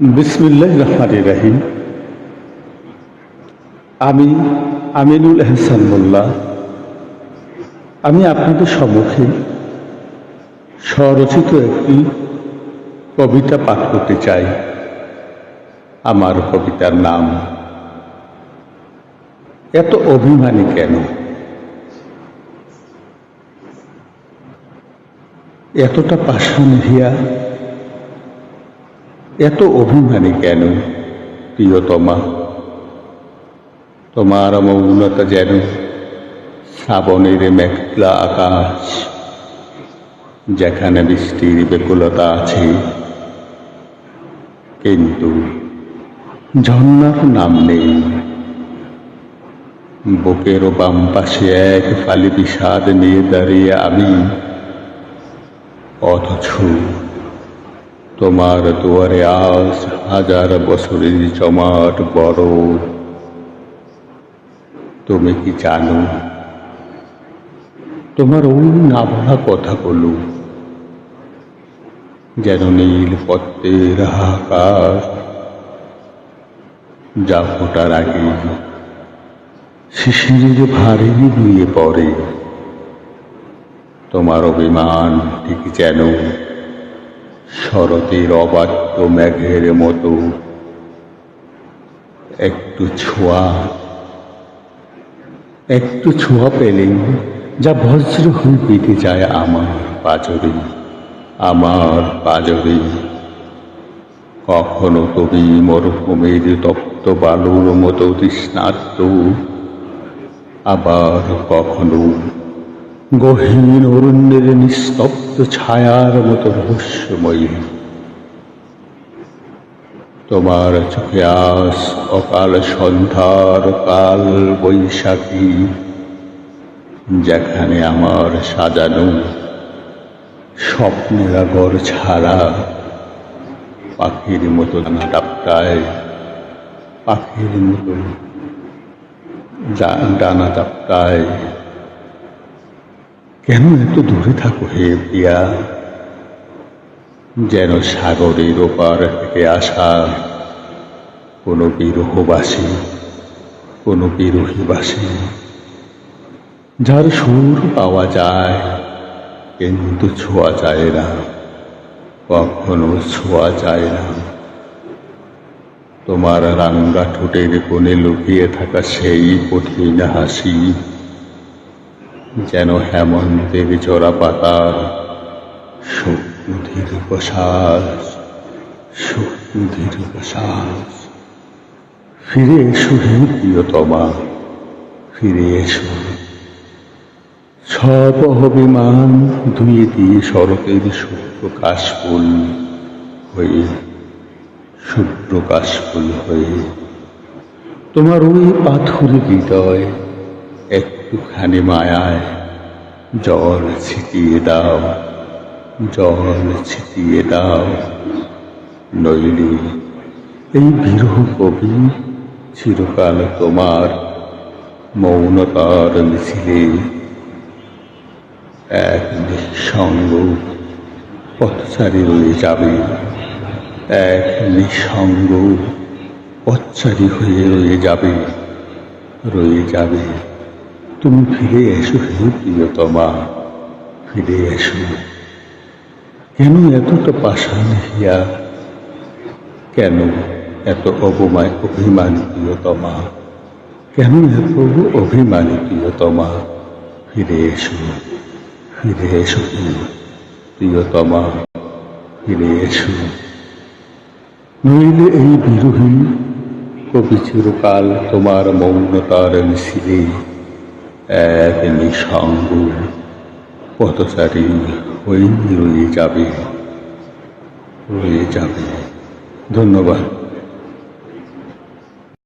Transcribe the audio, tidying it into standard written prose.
বিসমিল্লাহির রহমানির রহিম। আমি আমিনুল এহসান মোল্লা। আমি আপনাদের সম্মুখে স্বরচিত একটি কবিতা পাঠ করতে চাই। আমার কবিতার নাম এত অভিমানী কেন, এতটা পাষাণ হিয়া, এত অভিমানী কেন প্রিয়তমা? তোমার মৌনতা যেন শ্রাবণের মেঘলা আকাশ, যেখানে বৃষ্টির বেকুলতা আছে কিন্তু ঝর্ণার নাম নেই। বুকেরও বাম পাশে এক ফালি বিষাদ নিয়ে দাঁড়িয়ে আমি, অথচ তোমার দুয়ারে আজ হাজার বছরের জমাট বড়। তুমি কি জানো তোমার ওই না বলা কথাগুলো যেন নীল পদ্মের আকাশ, যা ফোটার আগে শিশিরের ভারে নিয়ে পড়ে। তোমার অভিমান ঠিক যেন শরতের অবাধ্য মেঘের মতো, একটু ছোঁয়া পেলেই যা বজ্র হয়ে পেতে যায় আমার পাজরে। কখনো তুমি মরুভূমির তপ্ত বালুর মতো তৃষ্ণার্ত, আবার কখনো গহীন অরণ্যের নিস্তব্ধ ছায়ার মতো রহস্যময়ী। তোমার চোখে আজ অকাল সন্ধ্যার কাল বৈশাখী, যেখানে আমার সাজানো স্বপ্নের আগর ছাড়া পাখির মতো ডানা চাপটায়। কেন এত দূরে থাকো হে প্রিয়া, যেন সাগরের ওপার থেকে আসা কোনো বিরহীবাসী, যার সুর পাওয়া যায় কিন্তু ছোঁয়া যায় না, কখনো ছোঁয়া যায় না। তোমার রাঙ্গা ঠোঁটের কোণে লুকিয়ে থাকা সেই কঠিন হাসি, যেন হেমন্তের জোড়া পাতা সুধীর প্রশ্বাস। ফিরে এসো হে প্রিয়তমা, ফিরে এসো। সব অভিমান ধুয়ে দিয়ে শরতের শুভ্র কাশফুল হয়ে তোমার ওই পাথুরে হৃদয় একটুখানি মায়ায় জল ছিটিয়ে দাও। নইলে এই বিরহ কবি চিরকাল তোমার মৌনতার মিছিলে এক নিঃসঙ্গ পথচারী রয়ে যাবে, এক নিঃসঙ্গ পথচারী হয়ে রয়ে যাবে। তুমি ফিরে এসো হে প্রিয়তমা, ফিরে এসো। কেন এতটা পাষাণ হিয়া, কেন এত অভিমানী প্রিয়তমা, কেন এত অভিমানী প্রিয়তমা? ফিরে এসো প্রিয়তমা, ফিরে এসো। নইলে এই বিরোহী কবি চিরকাল তোমার মৌনতার মিছিলে এক নিঃসঙ্গ পথচারী হয়ে রয়ে যাবে। ধন্যবাদ।